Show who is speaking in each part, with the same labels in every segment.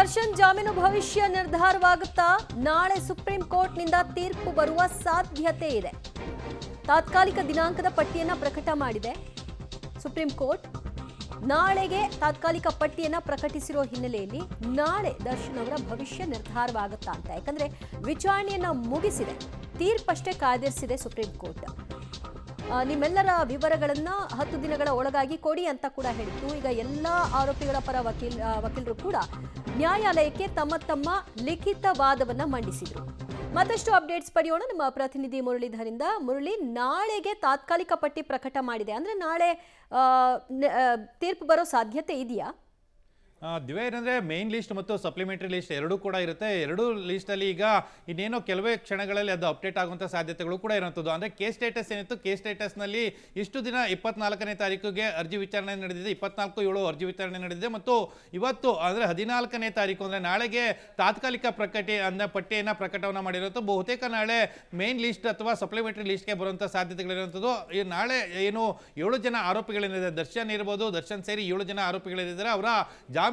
Speaker 1: ದರ್ಶನ್ ಜಾಮೀನು ಭವಿಷ್ಯ ನಿರ್ಧಾರವಾಗುತ್ತಾ ನಾಳೆ ಸುಪ್ರೀಂ ಕೋರ್ಟ್ನಿಂದ ತೀರ್ಪು ಬರುವ ಸಾಧ್ಯತೆ ಇದೆ. ತಾತ್ಕಾಲಿಕ ದಿನಾಂಕದ ಪಟ್ಟಿಯನ್ನ ಪ್ರಕಟ ಮಾಡಿದೆ ಸುಪ್ರೀಂ ಕೋರ್ಟ್. ನಾಳೆಗೆ ತಾತ್ಕಾಲಿಕ ಪಟ್ಟಿಯನ್ನ ಪ್ರಕಟಿಸಿರೋ ಹಿನ್ನೆಲೆಯಲ್ಲಿ ನಾಳೆ ದರ್ಶನ್ ಅವರ ಭವಿಷ್ಯ ನಿರ್ಧಾರವಾಗುತ್ತಾ ಅಂತ. ಯಾಕಂದ್ರೆ ವಿಚಾರಣೆಯನ್ನ ಮುಗಿಸಿದೆ, ತೀರ್ಪಷ್ಟೇ ಕಾದಿರಿಸಿದೆ ಸುಪ್ರೀಂ ಕೋರ್ಟ್. ನಿಮ್ಮೆಲ್ಲರ ವಿವರಗಳನ್ನ 10 ದಿನಗಳ ಒಳಗಾಗಿ ಕೊಡಿ ಅಂತ ಕೂಡ ಹೇಳಿತ್ತು. ಈಗ ಎಲ್ಲ ಆರೋಪಿಗಳ ಪರ ವಕೀಲರು ಕೂಡ ನ್ಯಾಯಾಲಯಕ್ಕೆ ತಮ್ಮ ಲಿಖಿತ ವಾದವನ್ನ ಮಂಡಿಸಿದ್ರು. ಮತ್ತಷ್ಟು ಅಪ್ಡೇಟ್ಸ್ ಪಡೆಯೋಣ ನಮ್ಮ ಪ್ರತಿನಿಧಿ ಮುರಳೀಧರಿಂದ. ಮುರಳಿ, ನಾಳೆಗೆ ತಾತ್ಕಾಲಿಕ ಪಟ್ಟಿ ಪ್ರಕಟ ಮಾಡಿದೆ ಅಂದ್ರೆ ನಾಳೆ ತೀರ್ಪು ಬರೋ ಸಾಧ್ಯತೆ ಇದೆಯಾ?
Speaker 2: ದಿವ್ಯ, ಏನಂದರೆ ಮೇನ್ ಲಿಸ್ಟ್ ಮತ್ತು ಸಪ್ಲಿಮೆಂಟರಿ ಲಿಸ್ಟ್ ಎರಡೂ ಕೂಡ ಇರುತ್ತೆ. ಎರಡೂ ಲಿಸ್ಟಲ್ಲಿ ಈಗ ಇನ್ನೇನೋ ಕೆಲವೇ ಕ್ಷಣಗಳಲ್ಲಿ ಅದು ಅಪ್ಡೇಟ್ ಆಗುವಂಥ ಸಾಧ್ಯತೆಗಳು ಕೂಡ ಇರುವಂಥದ್ದು. ಅಂದರೆ ಕೇಸ್ ಸ್ಟೇಟಸ್ ಏನಿತ್ತು, ಕೇಸ್ ಸ್ಟೇಟಸ್ನಲ್ಲಿ ಇಷ್ಟು ದಿನ 24ನೇ ತಾರೀಕಿಗೆ ಅರ್ಜಿ ವಿಚಾರಣೆ ನಡೆದಿದೆ, 24/7 ಅರ್ಜಿ ವಿಚಾರಣೆ ನಡೆದಿದೆ ಮತ್ತು ಇವತ್ತು ಅಂದರೆ 14ನೇ ತಾರೀಕು ಅಂದರೆ ನಾಳೆಗೆ ತಾತ್ಕಾಲಿಕ ಪಟ್ಟಿಯನ್ನು ಪ್ರಕಟವನ್ನು ಮಾಡಿರೋದು. ಬಹುತೇಕ ನಾಳೆ ಮೇನ್ ಲಿಸ್ಟ್ ಅಥವಾ ಸಪ್ಲಿಮೆಂಟರಿ ಲಿಸ್ಟ್ಗೆ ಬರುವಂಥ ಸಾಧ್ಯತೆಗಳಿರುವಂಥದ್ದು. ಈ ನಾಳೆ ಏನು 7 ಜನ ಆರೋಪಿಗಳೇನಿದೆ, ದರ್ಶನ್ ಇರ್ಬೋದು, ದರ್ಶನ್ ಸೇರಿ 7 ಜನ ಆರೋಪಿಗಳಿದ್ದಾರೆ, ಅವರ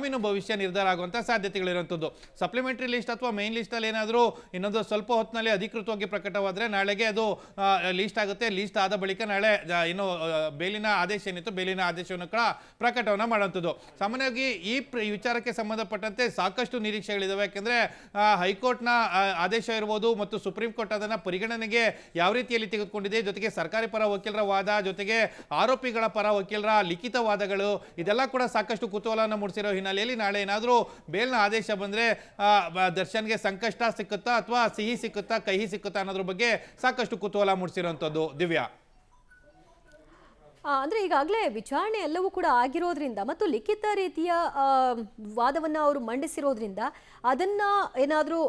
Speaker 2: ಜಾಮೀನು ಭವಿಷ್ಯ ನಿರ್ಧಾರ ಆಗುವಂಥ ಸಾಧ್ಯತೆಗಳಿರುವಂಥದ್ದು. ಸಪ್ಲಿಮೆಂಟರಿ ಲಿಸ್ಟ್ ಅಥವಾ ಮೇನ್ ಲಿಸ್ಟಲ್ಲಿ ಏನಾದರೂ ಇನ್ನೊಂದು ಸ್ವಲ್ಪ ಹೊತ್ತಿನಲ್ಲಿ ಅಧಿಕೃತವಾಗಿ ಪ್ರಕಟವಾದರೆ ನಾಳೆಗೆ ಅದು ಲಿಸ್ಟ್ ಆಗುತ್ತೆ. ಲಿಸ್ಟ್ ಆದ ಬಳಿಕ ನಾಳೆ ಏನು ಬೇಲಿನ ಆದೇಶ ಏನಿತ್ತು, ಬೇಲಿನ ಆದೇಶವನ್ನು ಕೂಡ ಪ್ರಕಟವನ್ನು ಮಾಡುವಂಥದ್ದು. ಸಾಮಾನ್ಯವಾಗಿ ಈ ವಿಚಾರಕ್ಕೆ ಸಂಬಂಧಪಟ್ಟಂತೆ ಸಾಕಷ್ಟು ನಿರೀಕ್ಷೆಗಳಿದ್ದಾವೆ. ಯಾಕೆಂದರೆ ಹೈಕೋರ್ಟ್ನ ಆದೇಶ ಇರ್ಬೋದು ಮತ್ತು ಸುಪ್ರೀಂ ಕೋರ್ಟ್ ಅದನ್ನು ಪರಿಗಣನೆಗೆ ಯಾವ ರೀತಿಯಲ್ಲಿ ತೆಗೆದುಕೊಂಡಿದೆ, ಜೊತೆಗೆ ಸರ್ಕಾರಿ ಪರ ವಕೀಲರ ವಾದ, ಜೊತೆಗೆ ಆರೋಪಿಗಳ ಪರ ವಕೀಲರ ಲಿಖಿತ ವಾದಗಳು, ಇದೆಲ್ಲ ಕೂಡ ಸಾಕಷ್ಟು ಕುತೂಹಲವನ್ನು ಮೂಡಿಸಿರೋ ಹಿನ್ನೆಲೆಯಲ್ಲಿ ನಾಳೆ ಏನಾದರೂ ಬೇಲ್ನ ಆದೇಶ ಬಂದರೆ ದರ್ಶನ್ಗೆ ಸಂಕಷ್ಟ ಸಿಕ್ಕುತ್ತಾ ಅಥವಾ ಸಿಹಿ ಸಿಕ್ಕುತ್ತಾ, ಕಹಿ ಸಿಕ್ಕುತ್ತಾ ಅನ್ನೋದ್ರ ಬಗ್ಗೆ ಸಾಕಷ್ಟು ಕುತೂಹಲ ಮೂಡಿಸಿರುವಂಥದ್ದು. ದಿವ್ಯಾ,
Speaker 1: ಅಂದ್ರೆ ಈಗಾಗಲೇ ವಿಚಾರಣೆ ಎಲ್ಲವೂ ಕೂಡ ಆಗಿರೋದ್ರಿಂದ ಮತ್ತು ಲಿಖಿತ ರೀತಿಯ ವಾದವನ್ನ ಅವರು ಮಂಡಿಸಿರೋದ್ರಿಂದ ಅದನ್ನ ಏನಾದರೂ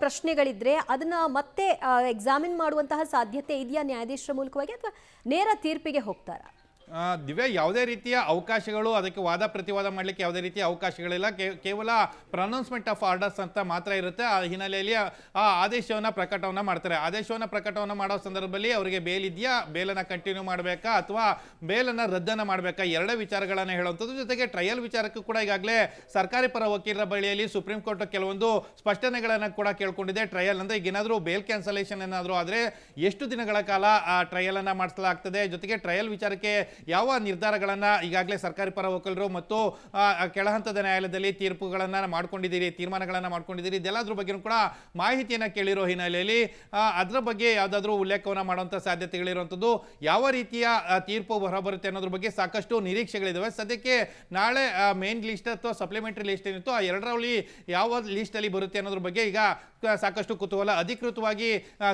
Speaker 1: ಪ್ರಶ್ನೆಗಳಿದ್ರೆ ಅದನ್ನ ಮತ್ತೆ ಎಕ್ಸಾಮಿನ್ ಮಾಡುವಂತಹ ಸಾಧ್ಯತೆ ಇದೆಯಾ ನ್ಯಾಯಾಧೀಶರ ಮೂಲಕವಾಗಿ, ಅಥವಾ ನೇರ ತೀರ್ಪಿಗೆ ಹೋಗ್ತಾರಾ?
Speaker 2: ದಿವ್ಯ, ಯಾವುದೇ ರೀತಿಯ ಅವಕಾಶಗಳು, ಅದಕ್ಕೆ ವಾದ ಪ್ರತಿವಾದ ಮಾಡಲಿಕ್ಕೆ ಯಾವುದೇ ರೀತಿಯ ಅವಕಾಶಗಳಿಲ್ಲ. ಕೇವಲ ಪ್ರನೌನ್ಸ್ಮೆಂಟ್ ಆಫ್ ಆರ್ಡರ್ಸ್ ಅಂತ ಮಾತ್ರ ಇರುತ್ತೆ. ಆ ಹಿನ್ನೆಲೆಯಲ್ಲಿ ಆ ಆದೇಶವನ್ನು ಪ್ರಕಟವನ್ನು ಮಾಡ್ತಾರೆ. ಆದೇಶವನ್ನು ಪ್ರಕಟವನ್ನು ಮಾಡೋ ಸಂದರ್ಭದಲ್ಲಿ ಅವರಿಗೆ ಬೇಲ್ ಇದೆಯಾ, ಬೇಲನ್ನು ಕಂಟಿನ್ಯೂ ಮಾಡಬೇಕಾ ಅಥವಾ ಬೇಲನ್ನು ರದ್ದನ್ನು ಮಾಡಬೇಕಾ, ಎರಡೇ ವಿಚಾರಗಳನ್ನು ಹೇಳುವಂಥದ್ದು. ಜೊತೆಗೆ ಟ್ರಯಲ್ ವಿಚಾರಕ್ಕೂ ಕೂಡ ಈಗಾಗಲೇ ಸರ್ಕಾರಿ ಪರ ವಕೀಲರ ಬಳಿಯಲ್ಲಿ ಸುಪ್ರೀಂ ಕೋರ್ಟ್ ಕೆಲವೊಂದು ಸ್ಪಷ್ಟನೆಗಳನ್ನು ಕೂಡ ಕೇಳ್ಕೊಂಡಿದೆ. ಟ್ರಯಲ್ ಅಂದರೆ ಈಗ ಏನಾದರೂ ಬೇಲ್ ಕ್ಯಾನ್ಸಲೇಷನ್ ಏನಾದರೂ ಆದರೆ ಎಷ್ಟು ದಿನಗಳ ಕಾಲ ಆ ಟ್ರಯಲನ್ನು ಮಾಡಿಸಲಾಗ್ತದೆ, ಜೊತೆಗೆ ಟ್ರಯಲ್ ವಿಚಾರಕ್ಕೆ ಯಾವ ನಿರ್ಧಾರಗಳನ್ನು ಈಗಾಗಲೇ ಸರ್ಕಾರಿ ಪರ ವಕೀಲರು ಮತ್ತು ಕೆಳಹಂತದ ನ್ಯಾಯಾಲಯದಲ್ಲಿ ತೀರ್ಪುಗಳನ್ನು ಮಾಡ್ಕೊಂಡಿದ್ದೀರಿ, ತೀರ್ಮಾನಗಳನ್ನು ಮಾಡ್ಕೊಂಡಿದ್ದೀರಿ, ಇದೆಲ್ಲದ್ರ ಬಗ್ಗೆ ಕೂಡ ಮಾಹಿತಿಯನ್ನು ಕೇಳಿರೋ ಹಿನ್ನೆಲೆಯಲ್ಲಿ ಅದರ ಬಗ್ಗೆ ಯಾವುದಾದ್ರೂ ಉಲ್ಲೇಖವನ್ನು ಮಾಡುವಂಥ ಸಾಧ್ಯತೆಗಳಿರುವಂಥದ್ದು. ಯಾವ ರೀತಿಯ ತೀರ್ಪು ಹೊರಬರುತ್ತೆ ಅನ್ನೋದ್ರ ಬಗ್ಗೆ ಸಾಕಷ್ಟು ನಿರೀಕ್ಷೆಗಳಿದ್ದಾವೆ. ಸದ್ಯಕ್ಕೆ ನಾಳೆ ಮೇನ್ ಲಿಸ್ಟ್ ಅಥವಾ ಸಪ್ಲಿಮೆಂಟರಿ ಲಿಸ್ಟ್ ಏನಿತ್ತು ಆ ಎರಡರಲ್ಲಿ ಯಾವ ಲಿಸ್ಟಲ್ಲಿ ಬರುತ್ತೆ ಅನ್ನೋದ್ರ ಬಗ್ಗೆ ಈಗ ಸಾಕಷ್ಟು ಕುತೂಹಲ. ಅಧಿಕೃತವಾಗಿ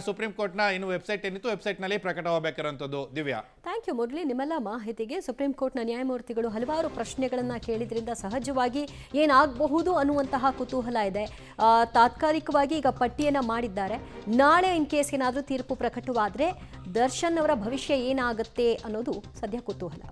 Speaker 2: ಸುಪ್ರೀಂ ಕೋರ್ಟ್ನ ಇನ್ನು ವೆಬ್ಸೈಟ್ ಏನಿತ್ತು ವೆಬ್ಸೈಟ್ನಲ್ಲಿ ಪ್ರಕಟವಾಗಬೇಕಿರುವಂಥದ್ದು. ದಿವ್ಯಾ,
Speaker 1: ಥ್ಯಾಂಕ್ ಯು ಮುರಳಿ, ನಿಮ್ಮೆಲ್ಲ ಮಾಹಿತಿಗೆ. ಸುಪ್ರೀಂ ಕೋರ್ಟ್ನ ನ್ಯಾಯಮೂರ್ತಿಗಳು ಹಲವಾರು ಪ್ರಶ್ನೆಗಳನ್ನು ಕೇಳಿದ್ರಿಂದ ಸಹಜವಾಗಿ ಏನಾಗಬಹುದು ಅನ್ನುವಂತಹ ಕುತೂಹಲ ಇದೆ. ತಾತ್ಕಾಲಿಕವಾಗಿ ಈಗ ಪಟ್ಟಿಯನ್ನು ಮಾಡಿದ್ದಾರೆ. ನಾಳೆ ಇನ್ ಕೇಸ್ ಏನಾದರೂ ತೀರ್ಪು ಪ್ರಕಟವಾದರೆ ದರ್ಶನ್ ಅವರ ಭವಿಷ್ಯ ಏನಾಗುತ್ತೆ ಅನ್ನೋದು ಸದ್ಯ ಕುತೂಹಲ.